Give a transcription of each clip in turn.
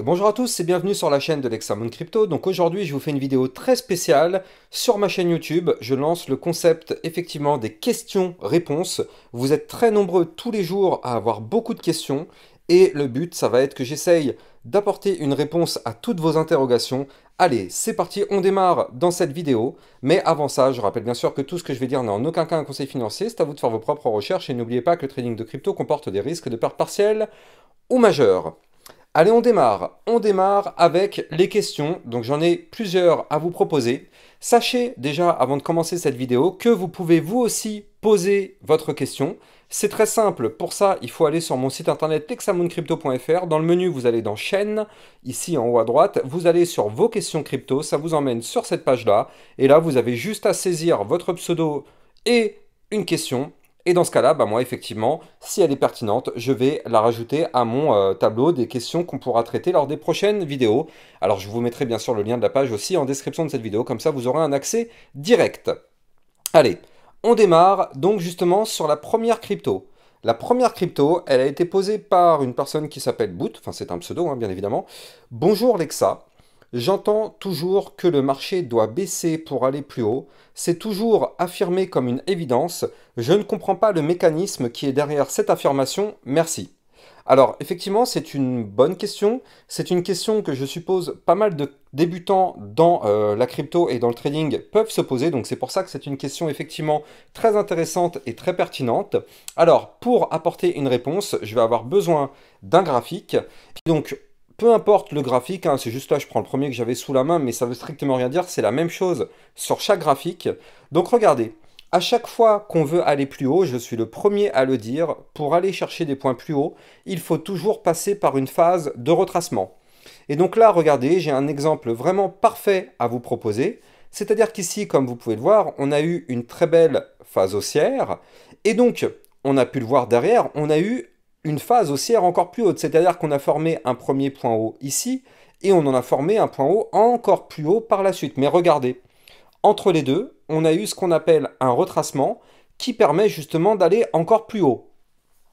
Et bonjour à tous et bienvenue sur la chaîne de l'Hexamone Crypto. Donc aujourd'hui je vous fais une vidéo très spéciale sur ma chaîne YouTube. Je lance le concept effectivement des questions-réponses. Vous êtes très nombreux tous les jours à avoir beaucoup de questions et le but ça va être que j'essaye d'apporter une réponse à toutes vos interrogations. Allez, c'est parti, on démarre dans cette vidéo. Mais avant ça, je rappelle bien sûr que tout ce que je vais dire n'est en aucun cas un conseil financier. C'est à vous de faire vos propres recherches et n'oubliez pas que le trading de crypto comporte des risques de perte partielle ou majeure. Allez, on démarre. On démarre avec les questions. Donc j'en ai plusieurs à vous proposer. Sachez déjà, avant de commencer cette vidéo, que vous pouvez vous aussi poser votre question. C'est très simple. Pour ça, il faut aller sur mon site internet lexamonecrypto.fr. Dans le menu, vous allez dans Chaîne, ici en haut à droite. Vous allez sur Vos questions crypto. Ça vous emmène sur cette page-là. Et là, vous avez juste à saisir votre pseudo et une question. Et dans ce cas-là, moi, effectivement, si elle est pertinente, je vais la rajouter à mon tableau des questions qu'on pourra traiter lors des prochaines vidéos. Alors, je vous mettrai bien sûr le lien de la page aussi en description de cette vidéo, comme ça vous aurez un accès direct. Allez, on démarre donc justement sur la première crypto. La première crypto, elle a été posée par une personne qui s'appelle Boot, enfin c'est un pseudo, hein, bien évidemment. Bonjour Lexa. J'entends toujours que le marché doit baisser pour aller plus haut. C'est toujours affirmé comme une évidence. Je ne comprends pas le mécanisme qui est derrière cette affirmation. Merci. Alors, effectivement, c'est une bonne question. C'est une question que je suppose pas mal de débutants dans la crypto et dans le trading peuvent se poser. Donc, c'est pour ça que c'est une question effectivement très intéressante et très pertinente. Alors, pour apporter une réponse, je vais avoir besoin d'un graphique. Donc, peu importe le graphique, hein, c'est juste là, je prends le premier que j'avais sous la main, mais ça veut strictement rien dire, c'est la même chose sur chaque graphique. Donc regardez, à chaque fois qu'on veut aller plus haut, je suis le premier à le dire, pour aller chercher des points plus hauts, il faut toujours passer par une phase de retracement. Et donc là, regardez, j'ai un exemple vraiment parfait à vous proposer. C'est-à-dire qu'ici, comme vous pouvez le voir, on a eu une très belle phase haussière. Et donc, on a pu le voir derrière, on a eu une phase haussière encore plus haute. C'est-à-dire qu'on a formé un premier point haut ici, et on en a formé un point haut encore plus haut par la suite. Mais regardez, entre les deux, on a eu ce qu'on appelle un retracement qui permet justement d'aller encore plus haut.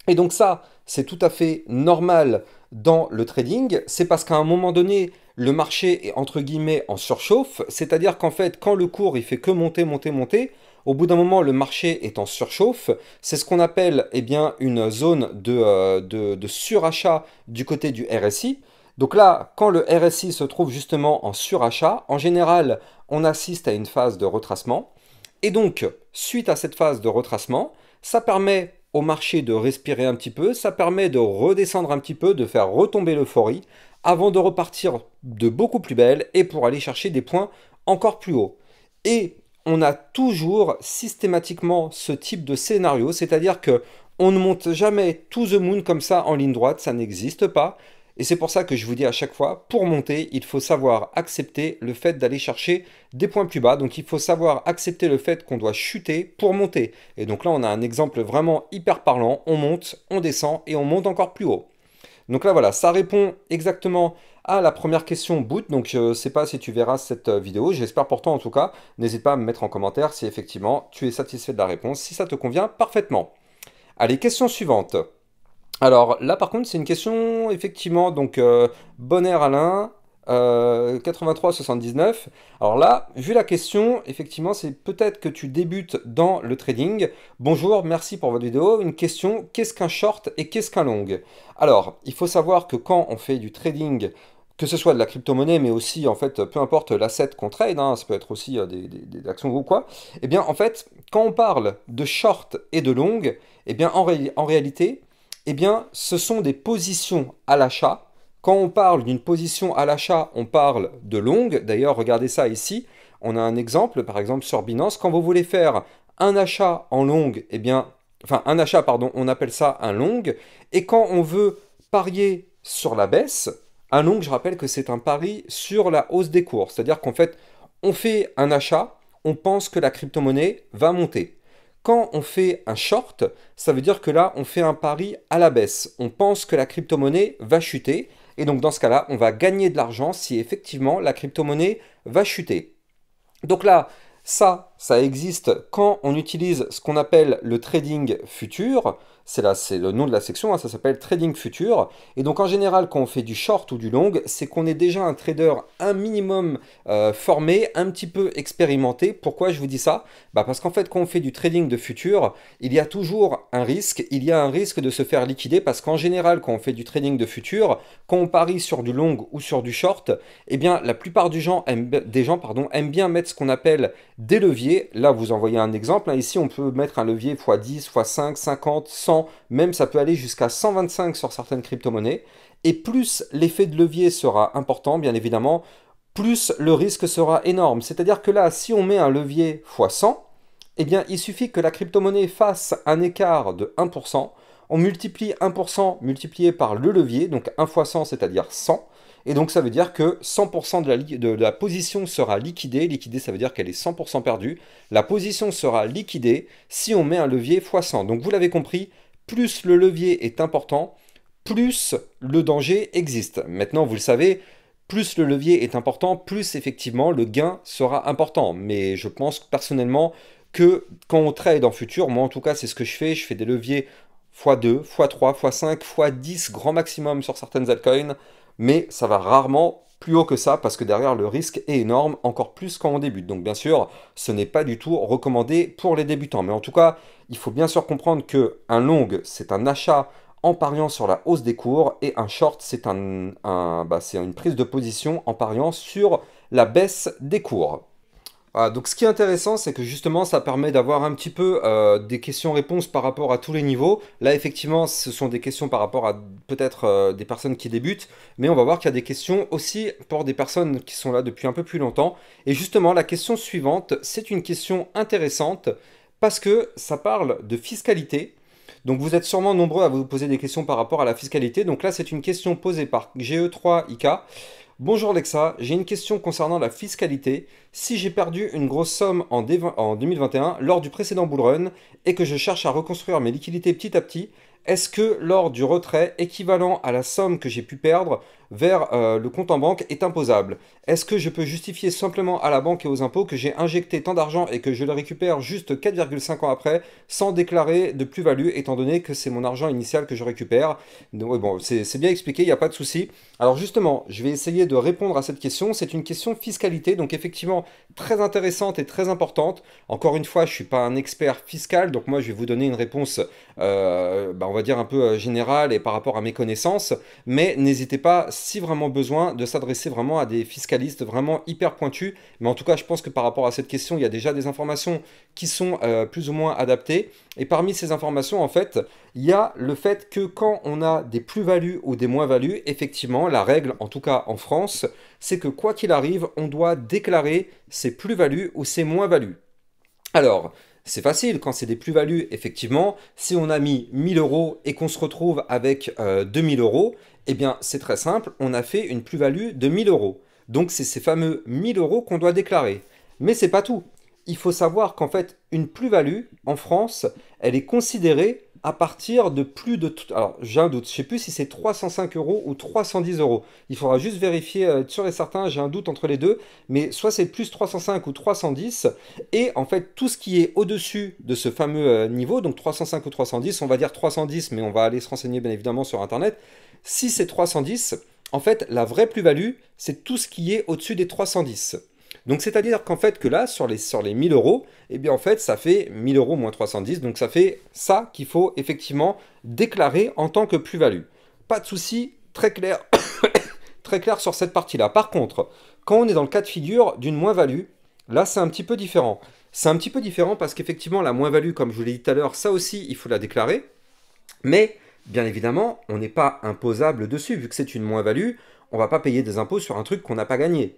Et donc ça, c'est tout à fait normal dans le trading. C'est parce qu'à un moment donné, le marché est entre guillemets en surchauffe. C'est-à-dire qu'en fait, quand le cours il fait que monter, monter, monter, au bout d'un moment, le marché est en surchauffe. C'est ce qu'on appelle une zone de surachat du côté du RSI. Donc là, quand le RSI se trouve justement en surachat, en général, on assiste à une phase de retracement. Et donc, suite à cette phase de retracement, ça permet au marché de respirer un petit peu, ça permet de redescendre un petit peu, de faire retomber l'euphorie, avant de repartir de beaucoup plus belle et pour aller chercher des points encore plus hauts. Et on a toujours systématiquement ce type de scénario, c'est-à-dire que on ne monte jamais to the moon comme ça en ligne droite, ça n'existe pas. Et c'est pour ça que je vous dis à chaque fois, pour monter, il faut savoir accepter le fait d'aller chercher des points plus bas. Donc il faut savoir accepter le fait qu'on doit chuter pour monter. Et donc là, on a un exemple vraiment hyper parlant. On monte, on descend et on monte encore plus haut. Donc là, voilà, ça répond exactement à la première question boot. Donc je ne sais pas si tu verras cette vidéo. J'espère pour toi en tout cas. N'hésite pas à me mettre en commentaire si effectivement tu es satisfait de la réponse, si ça te convient parfaitement. Allez, question suivante. Alors là par contre c'est une question effectivement donc Bonner Alain 83,79. Alors là vu la question effectivement c'est peut-être que tu débutes dans le trading. Bonjour, merci pour votre vidéo. Une question, qu'est-ce qu'un short et qu'est-ce qu'un long? Alors il faut savoir que quand on fait du trading, que ce soit de la crypto-monnaie, mais aussi, en fait, peu importe l'asset qu'on trade, hein, ça peut être aussi des actions ou quoi, eh bien, en fait, quand on parle de short et de long, eh bien, en réalité, eh bien, ce sont des positions à l'achat. Quand on parle d'une position à l'achat, on parle de long. D'ailleurs, regardez ça ici. On a un exemple, par exemple, sur Binance. Quand vous voulez faire un achat en long, eh bien, enfin, un achat, pardon, on appelle ça un long. Et quand on veut parier sur la baisse, un long, je rappelle que c'est un pari sur la hausse des cours. C'est-à-dire qu'en fait, on fait un achat, on pense que la crypto-monnaie va monter. Quand on fait un short, ça veut dire que là, on fait un pari à la baisse. On pense que la crypto-monnaie va chuter. Et donc, dans ce cas-là, on va gagner de l'argent si effectivement la crypto-monnaie va chuter. Donc là, ça, ça existe quand on utilise ce qu'on appelle le trading futur. C'est là, c'est le nom de la section, hein, ça s'appelle trading futur. Et donc en général, quand on fait du short ou du long, c'est qu'on est déjà un trader un minimum formé, un petit peu expérimenté. Pourquoi je vous dis ça? Bah parce qu'en fait, quand on fait du trading de futur, il y a toujours un risque. Il y a un risque de se faire liquider parce qu'en général, quand on fait du trading de futur, quand on parie sur du long ou sur du short, eh bien la plupart des gens aiment bien mettre ce qu'on appelle des leviers. Là, vous en voyez un exemple, hein. Ici, on peut mettre un levier x10, x5, 50, 100, même ça peut aller jusqu'à 125 sur certaines crypto-monnaies. Et plus l'effet de levier sera important, bien évidemment, plus le risque sera énorme. C'est-à-dire que là, si on met un levier x100, eh bien, il suffit que la crypto-monnaie fasse un écart de 1%. On multiplie 1% multiplié par le levier, donc 1 fois 100, c'est-à-dire 100. Et donc ça veut dire que 100% de la position sera liquidée. Liquidée, ça veut dire qu'elle est 100% perdue. La position sera liquidée si on met un levier x 100. Donc vous l'avez compris, plus le levier est important, plus le danger existe. Maintenant, vous le savez, plus le levier est important, plus effectivement le gain sera important. Mais je pense personnellement que quand on trade en futur, moi en tout cas c'est ce que je fais des leviers x2, x3, x5, x10 grand maximum sur certaines altcoins, mais ça va rarement plus haut que ça parce que derrière le risque est énorme, encore plus quand on débute. Donc bien sûr, ce n'est pas du tout recommandé pour les débutants. Mais en tout cas, il faut bien sûr comprendre que un long, c'est un achat en pariant sur la hausse des cours et un short, c'est c'est une prise de position en pariant sur la baisse des cours. Voilà, donc ce qui est intéressant, c'est que justement, ça permet d'avoir un petit peu des questions-réponses par rapport à tous les niveaux. Là, effectivement, ce sont des questions par rapport à peut-être des personnes qui débutent, mais on va voir qu'il y a des questions aussi pour des personnes qui sont là depuis un peu plus longtemps. Et justement, la question suivante, c'est une question intéressante parce que ça parle de fiscalité. Donc vous êtes sûrement nombreux à vous poser des questions par rapport à la fiscalité. Donc là, c'est une question posée par GE3IK. Bonjour Lexa, j'ai une question concernant la fiscalité. Si j'ai perdu une grosse somme en 2021 lors du précédent bull run et que je cherche à reconstruire mes liquidités petit à petit, est-ce que lors du retrait équivalent à la somme que j'ai pu perdre vers le compte en banque est imposable? Est-ce que je peux justifier simplement à la banque et aux impôts que j'ai injecté tant d'argent et que je le récupère juste 4,5 ans après sans déclarer de plus-value étant donné que c'est mon argent initial que je récupère? Donc, ouais, bon, c'est bien expliqué, il n'y a pas de souci. Alors justement, je vais essayer de répondre à cette question. C'est une question fiscalité, donc effectivement très intéressante et très importante. Encore une fois, je ne suis pas un expert fiscal, donc moi je vais vous donner une réponse, on va dire un peu générale et par rapport à mes connaissances. Mais n'hésitez pas, si vraiment besoin, de s'adresser vraiment à des fiscalistes vraiment hyper pointus. Mais en tout cas, je pense que par rapport à cette question, il y a déjà des informations qui sont plus ou moins adaptées. Et parmi ces informations, en fait, il y a le fait que quand on a des plus-values ou des moins-values, effectivement, la règle, en tout cas en France, c'est que quoi qu'il arrive, on doit déclarer ses plus-values ou ses moins-values. Alors, c'est facile quand c'est des plus-values, effectivement. Si on a mis 1000 euros et qu'on se retrouve avec 2000 euros, eh bien, c'est très simple, on a fait une plus-value de 1000 euros. Donc, c'est ces fameux 1000 euros qu'on doit déclarer. Mais c'est pas tout. Il faut savoir qu'en fait, une plus-value, en France, elle est considérée à partir de plus de... Alors, j'ai un doute, je ne sais plus si c'est 305 euros ou 310 euros. Il faudra juste vérifier, être sûr et certain, j'ai un doute entre les deux, mais soit c'est plus 305 ou 310, et en fait, tout ce qui est au-dessus de ce fameux niveau, donc 305 ou 310, on va dire 310, mais on va aller se renseigner bien évidemment sur Internet. Si c'est 310, en fait, la vraie plus-value, c'est tout ce qui est au-dessus des 310. Donc c'est-à-dire qu'en fait que là, sur les 1000 euros, eh bien en fait ça fait 1000 euros moins 310, donc ça fait ça qu'il faut effectivement déclarer en tant que plus-value. Pas de souci, très clair, très clair sur cette partie-là. Par contre, quand on est dans le cas de figure d'une moins-value, là c'est un petit peu différent. C'est un petit peu différent parce qu'effectivement la moins-value, comme je vous l'ai dit tout à l'heure, ça aussi il faut la déclarer, mais bien évidemment on n'est pas imposable dessus, vu que c'est une moins-value, on ne va pas payer des impôts sur un truc qu'on n'a pas gagné.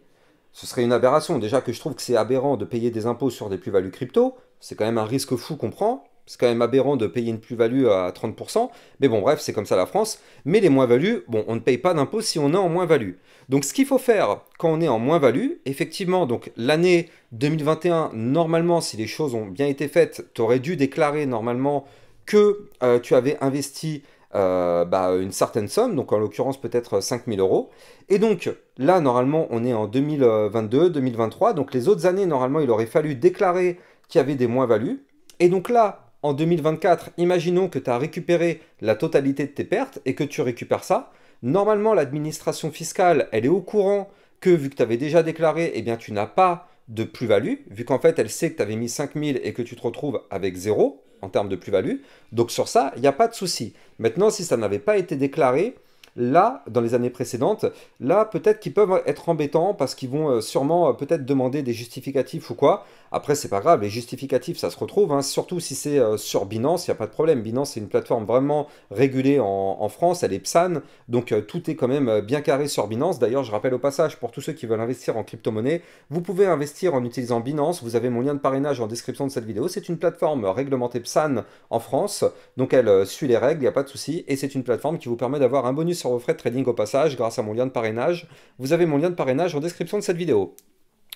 Ce serait une aberration. Déjà que je trouve que c'est aberrant de payer des impôts sur des plus-values crypto. C'est quand même un risque fou qu'on prend. C'est quand même aberrant de payer une plus-value à 30%. Mais bon, bref, c'est comme ça la France. Mais les moins-values, bon, on ne paye pas d'impôts si on est en moins-value. Donc ce qu'il faut faire quand on est en moins-value, effectivement, donc l'année 2021, normalement, si les choses ont bien été faites, tu aurais dû déclarer normalement que tu avais investi une certaine somme, donc en l'occurrence peut-être 5000 euros. Et donc là, normalement, on est en 2022, 2023, donc les autres années, normalement, il aurait fallu déclarer qu'il y avait des moins-values. Et donc là, en 2024, imaginons que tu as récupéré la totalité de tes pertes et que tu récupères ça. Normalement, l'administration fiscale, elle est au courant que vu que tu avais déjà déclaré, eh bien, tu n'as pas de plus-value, vu qu'en fait, elle sait que tu avais mis 5000 et que tu te retrouves avec zéro en termes de plus-value. Donc sur ça, il n'y a pas de souci. Maintenant, si ça n'avait pas été déclaré, là, dans les années précédentes, là, peut-être qu'ils peuvent être embêtants parce qu'ils vont sûrement peut-être demander des justificatifs ou quoi. Après, c'est pas grave, les justificatifs, ça se retrouve, hein, surtout si c'est sur Binance, il n'y a pas de problème. Binance, c'est une plateforme vraiment régulée en France, elle est PSAN, donc tout est quand même bien carré sur Binance. D'ailleurs, je rappelle au passage, pour tous ceux qui veulent investir en crypto-monnaie, vous pouvez investir en utilisant Binance, vous avez mon lien de parrainage en description de cette vidéo. C'est une plateforme réglementée PSAN en France, donc elle suit les règles, il n'y a pas de souci, et c'est une plateforme qui vous permet d'avoir un bonus sur vos frais de trading au passage grâce à mon lien de parrainage. Vous avez mon lien de parrainage en description de cette vidéo.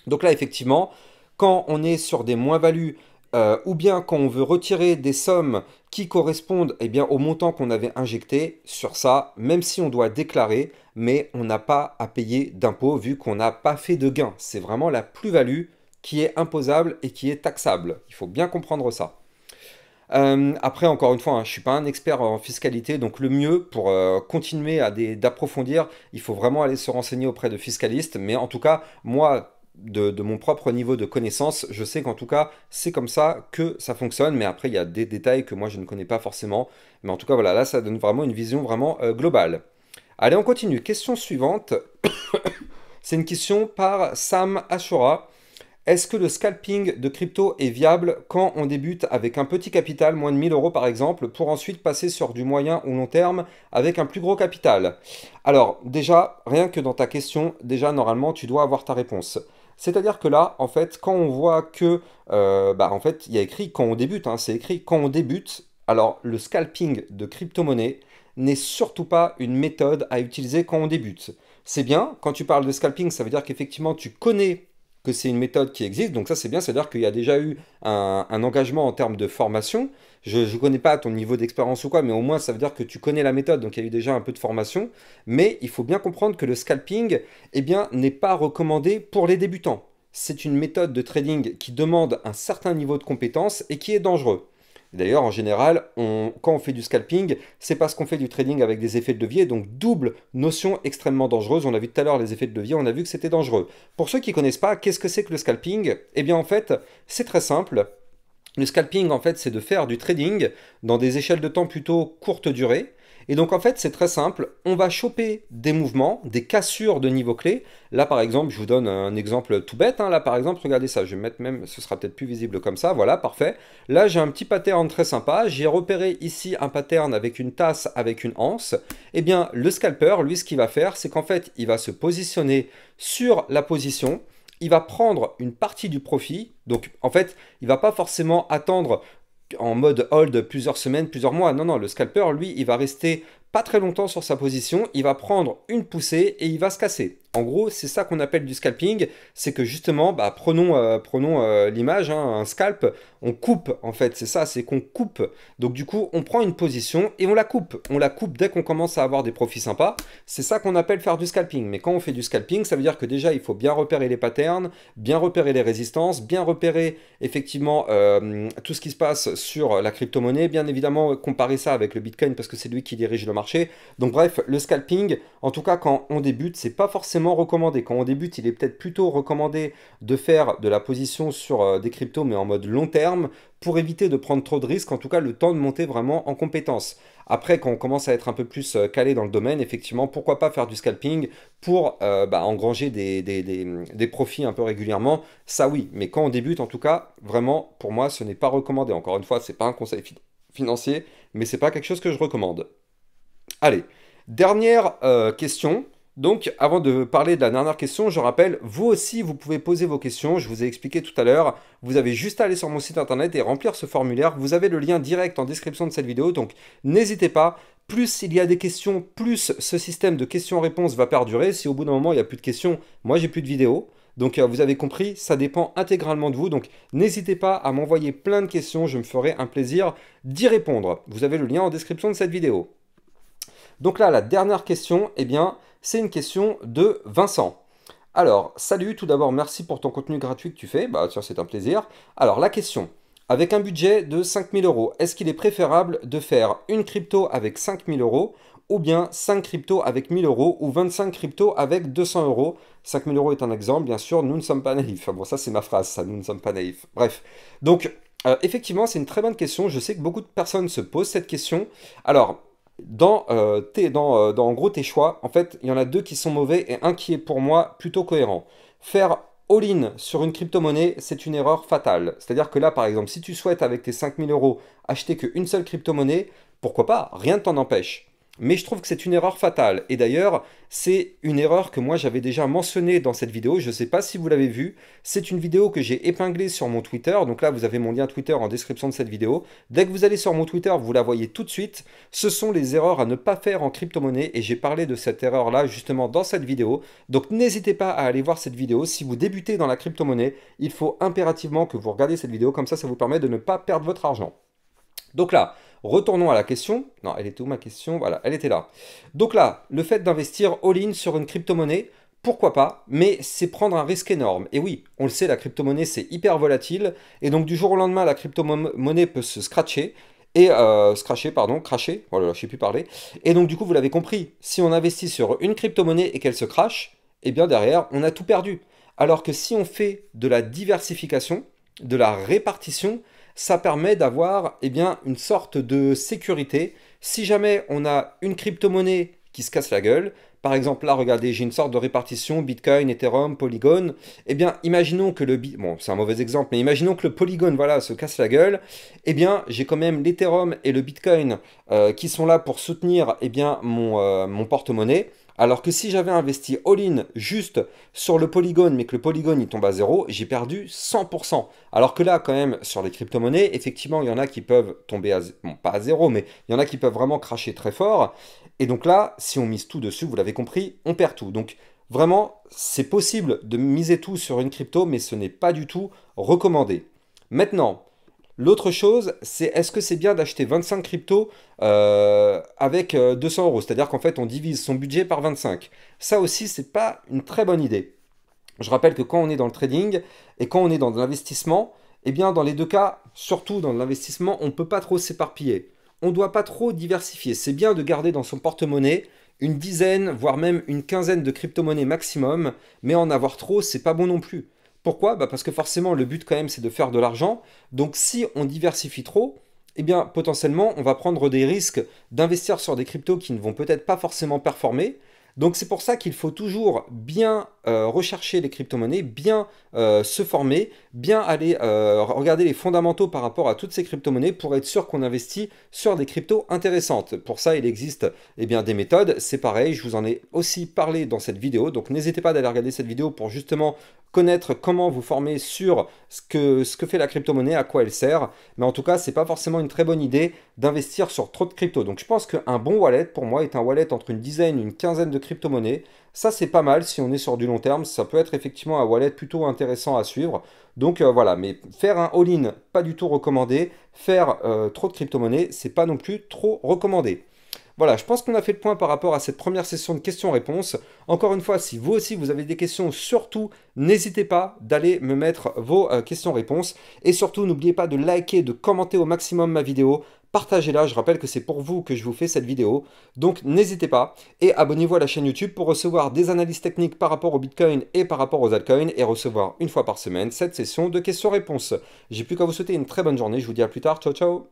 Donc là, effectivement, quand on est sur des moins-values ou bien quand on veut retirer des sommes qui correspondent eh bien, au montant qu'on avait injecté, sur ça, même si on doit déclarer, mais on n'a pas à payer d'impôt vu qu'on n'a pas fait de gain. C'est vraiment la plus-value qui est imposable et qui est taxable. Il faut bien comprendre ça. Après, encore une fois, hein, je ne suis pas un expert en fiscalité, donc le mieux pour continuer d'approfondir, il faut vraiment aller se renseigner auprès de fiscalistes. Mais en tout cas, moi, de mon propre niveau de connaissance, je sais qu'en tout cas, c'est comme ça que ça fonctionne. Mais après, il y a des détails que moi, je ne connais pas forcément. Mais en tout cas, voilà, là, ça donne vraiment une vision vraiment globale. Allez, on continue. Question suivante. C'est une question par Sam Ashura. Est-ce que le scalping de crypto est viable quand on débute avec un petit capital, moins de 1000 euros par exemple, pour ensuite passer sur du moyen ou long terme avec un plus gros capital? Alors déjà, rien que dans ta question, déjà normalement tu dois avoir ta réponse. C'est-à-dire que là, en fait, quand on voit que, en fait, il y a écrit quand on débute, hein, c'est écrit quand on débute, alors le scalping de crypto-monnaie n'est surtout pas une méthode à utiliser quand on débute. C'est bien, quand tu parles de scalping, ça veut dire qu'effectivement tu connais que c'est une méthode qui existe. Donc ça, c'est bien, c'est-à-dire qu'il y a déjà eu un engagement en termes de formation. Je ne connais pas ton niveau d'expérience ou quoi, mais au moins, ça veut dire que tu connais la méthode, donc il y a eu déjà un peu de formation. Mais il faut bien comprendre que le scalping, eh bien, n'est pas recommandé pour les débutants. C'est une méthode de trading qui demande un certain niveau de compétence et qui est dangereux. D'ailleurs, en général, quand on fait du scalping, c'est parce qu'on fait du trading avec des effets de levier, donc double notion extrêmement dangereuse. On a vu tout à l'heure les effets de levier, on a vu que c'était dangereux. Pour ceux qui ne connaissent pas, qu'est-ce que c'est que le scalping? Eh bien, en fait, c'est très simple. Le scalping, en fait, c'est de faire du trading dans des échelles de temps plutôt courte durée. Et donc, en fait, c'est très simple. On va choper des mouvements, des cassures de niveau clé. Là, par exemple, je vous donne un exemple tout bête, hein. Là, par exemple, regardez ça. Je vais mettre même, ce sera peut-être plus visible comme ça. Voilà, parfait. Là, j'ai un petit pattern très sympa. J'ai repéré ici un pattern avec une tasse, avec une anse. Eh bien, le scalper, lui, ce qu'il va faire, c'est qu'en fait, il va se positionner sur la position. Il va prendre une partie du profit. Donc, en fait, il va pas forcément attendre en mode hold plusieurs semaines, plusieurs mois. Non, non, le scalper, lui, il va rester pas très longtemps sur sa position, il va prendre une poussée et il va se casser. En gros, c'est ça qu'on appelle du scalping, c'est que justement, prenons l'image, hein, un scalp, on coupe en fait, c'est ça, c'est qu'on coupe. Donc du coup, on prend une position et on la coupe. On la coupe dès qu'on commence à avoir des profits sympas. C'est ça qu'on appelle faire du scalping. Mais quand on fait du scalping, ça veut dire que déjà, il faut bien repérer les patterns, bien repérer les résistances, bien repérer effectivement tout ce qui se passe sur la crypto-monnaie, bien évidemment comparer ça avec le Bitcoin parce que c'est lui qui dirige le marché. Donc bref, le scalping, en tout cas quand on débute, c'est pas forcément recommandé. Quand on débute, il est peut-être plutôt recommandé de faire de la position sur des cryptos, mais en mode long terme, pour éviter de prendre trop de risques, en tout cas le temps de monter vraiment en compétence. Après, quand on commence à être un peu plus calé dans le domaine, effectivement, pourquoi pas faire du scalping pour engranger des profits un peu régulièrement, ça oui. Mais quand on débute, en tout cas, vraiment, pour moi, ce n'est pas recommandé. Encore une fois, c'est pas un conseil financier, mais c'est pas quelque chose que je recommande. Allez, dernière question. Donc, avant de parler de la dernière question, je rappelle, vous aussi, vous pouvez poser vos questions. Je vous ai expliqué tout à l'heure. Vous avez juste à aller sur mon site internet et remplir ce formulaire. Vous avez le lien direct en description de cette vidéo. Donc, n'hésitez pas. Plus il y a des questions, plus ce système de questions-réponses va perdurer. Si au bout d'un moment, il n'y a plus de questions, moi, j'ai plus de vidéos. Donc, vous avez compris, ça dépend intégralement de vous. Donc, n'hésitez pas à m'envoyer plein de questions. Je me ferai un plaisir d'y répondre. Vous avez le lien en description de cette vidéo. Donc là, la dernière question, eh bien, c'est une question de Vincent. Alors, salut, tout d'abord, merci pour ton contenu gratuit que tu fais. Bah, tiens, c'est un plaisir. Alors, la question. Avec un budget de 5000 euros, est-ce qu'il est préférable de faire une crypto avec 5000 euros ou bien 5 cryptos avec 1000 euros ou 25 cryptos avec 200 euros? 5000 euros est un exemple, bien sûr, nous ne sommes pas naïfs. Bon, ça, c'est ma phrase, ça, nous ne sommes pas naïfs. Bref. Donc, effectivement, c'est une très bonne question. Je sais que beaucoup de personnes se posent cette question. Alors, en gros, tes choix, en fait, il y en a deux qui sont mauvais et un qui est pour moi plutôt cohérent. Faire all-in sur une crypto-monnaie, c'est une erreur fatale. C'est-à-dire que là, par exemple, si tu souhaites avec tes 5000 euros acheter qu'une seule crypto-monnaie, pourquoi pas, rien ne t'en empêche. Mais je trouve que c'est une erreur fatale. Et d'ailleurs, c'est une erreur que moi j'avais déjà mentionnée dans cette vidéo. Je ne sais pas si vous l'avez vue. C'est une vidéo que j'ai épinglée sur mon Twitter. Donc là, vous avez mon lien Twitter en description de cette vidéo. Dès que vous allez sur mon Twitter, vous la voyez tout de suite. Ce sont les erreurs à ne pas faire en crypto-monnaie. Et j'ai parlé de cette erreur-là justement dans cette vidéo. Donc n'hésitez pas à aller voir cette vidéo. Si vous débutez dans la crypto-monnaie, il faut impérativement que vous regardiez cette vidéo. Comme ça vous permet de ne pas perdre votre argent. Donc là, retournons à la question. Non, elle était où ma question? Voilà, elle était là. Donc là, le fait d'investir all-in sur une crypto-monnaie, pourquoi pas, mais c'est prendre un risque énorme. Et oui, on le sait, la crypto-monnaie, c'est hyper volatile. Et donc du jour au lendemain, la crypto-monnaie peut se scratcher. Et crasher, voilà, je sais plus parler. Et donc du coup, vous l'avez compris, si on investit sur une crypto-monnaie et qu'elle se crache, eh bien derrière, on a tout perdu. Alors que si on fait de la diversification, de la répartition, ça permet d'avoir eh bien, une sorte de sécurité. Si jamais on a une crypto-monnaie qui se casse la gueule, par exemple là regardez j'ai une sorte de répartition Bitcoin, Ethereum, Polygon, eh bien imaginons que bon c'est un mauvais exemple, mais imaginons que le Polygon voilà se casse la gueule, eh bien j'ai quand même l'Ethereum et le Bitcoin qui sont là pour soutenir eh bien, mon porte-monnaie. Alors que si j'avais investi all-in juste sur le Polygon, mais que le Polygon il tombe à zéro, j'ai perdu 100%. Alors que là, quand même, sur les crypto-monnaies, effectivement, il y en a qui peuvent tomber à, bon, pas à zéro, mais il y en a qui peuvent vraiment cracher très fort. Et donc là, si on mise tout dessus, vous l'avez compris, on perd tout. Donc vraiment, c'est possible de miser tout sur une crypto, mais ce n'est pas du tout recommandé. Maintenant, l'autre chose, c'est est-ce que c'est bien d'acheter 25 cryptos avec 200 euros? C'est-à-dire qu'en fait, on divise son budget par 25. Ça aussi, c'est pas une très bonne idée. Je rappelle que quand on est dans le trading et quand on est dans l'investissement, eh bien, dans les deux cas, surtout dans l'investissement, on ne peut pas trop s'éparpiller. On ne doit pas trop diversifier. C'est bien de garder dans son porte-monnaie une dizaine, voire même une quinzaine de crypto-monnaies maximum, mais en avoir trop, c'est pas bon non plus. Pourquoi? Bah parce que forcément, le but quand même, c'est de faire de l'argent. Donc si on diversifie trop, eh bien, potentiellement, on va prendre des risques d'investir sur des cryptos qui ne vont peut-être pas forcément performer. Donc c'est pour ça qu'il faut toujours bien rechercher les crypto-monnaies, bien se former, bien aller regarder les fondamentaux par rapport à toutes ces crypto-monnaies pour être sûr qu'on investit sur des cryptos intéressantes. Pour ça, il existe eh bien, des méthodes. C'est pareil, je vous en ai aussi parlé dans cette vidéo. Donc n'hésitez pas d'aller regarder cette vidéo pour justement connaître comment vous former sur ce que fait la crypto-monnaie, à quoi elle sert. Mais en tout cas, c'est pas forcément une très bonne idée d'investir sur trop de crypto. Donc je pense qu'un bon wallet, pour moi, est un wallet entre une dizaine et une quinzaine de crypto-monnaies. Ça, c'est pas mal si on est sur du long terme. Ça peut être effectivement un wallet plutôt intéressant à suivre. Donc voilà, mais faire un all-in, pas du tout recommandé. Faire trop de crypto-monnaies, c'est pas non plus trop recommandé. Voilà, je pense qu'on a fait le point par rapport à cette première session de questions-réponses. Encore une fois, si vous aussi vous avez des questions, surtout n'hésitez pas d'aller me mettre vos questions-réponses. Et surtout, n'oubliez pas de liker, de commenter au maximum ma vidéo. Partagez-la, je rappelle que c'est pour vous que je vous fais cette vidéo. Donc n'hésitez pas. Et abonnez-vous à la chaîne YouTube pour recevoir des analyses techniques par rapport au Bitcoin et par rapport aux altcoins. Et recevoir une fois par semaine cette session de questions-réponses. J'ai plus qu'à vous souhaiter une très bonne journée. Je vous dis à plus tard. Ciao, ciao.